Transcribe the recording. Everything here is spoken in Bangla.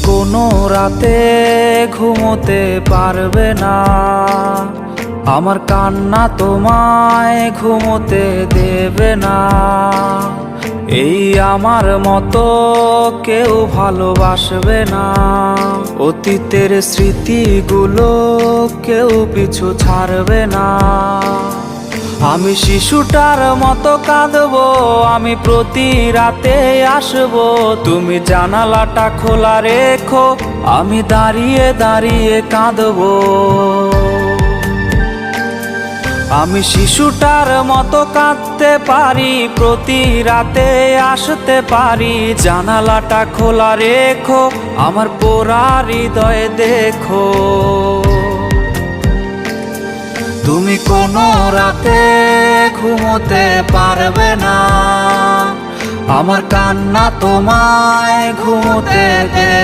কোনো রাতে ঘুমোতে পারবে না, আমার কান্না তোমায় ঘুমোতে দেবে না। এই আমার মতো কেউ ভালোবাসবে না, অতীতের স্মৃতিগুলো কেউ পিছু ছাড়বে না। আমি শিশুটার মতো কাঁদবো, আমি প্রতি রাতে আসবো, তুমি জানালাটা খোলা রেখো, আমি দাঁড়িয়ে দাঁড়িয়ে কাঁদবো। আমি শিশুটার মতো কাঁদতে পারি, প্রতি রাতে আসতে পারি, জানালাটা খোলা রেখো, আমার পোড়া হৃদয় দেখো। তুমি কোনো রাতে ঘুমোতে পারবে না, আমার কান্না তোমায় ঘুমোতে দেবে।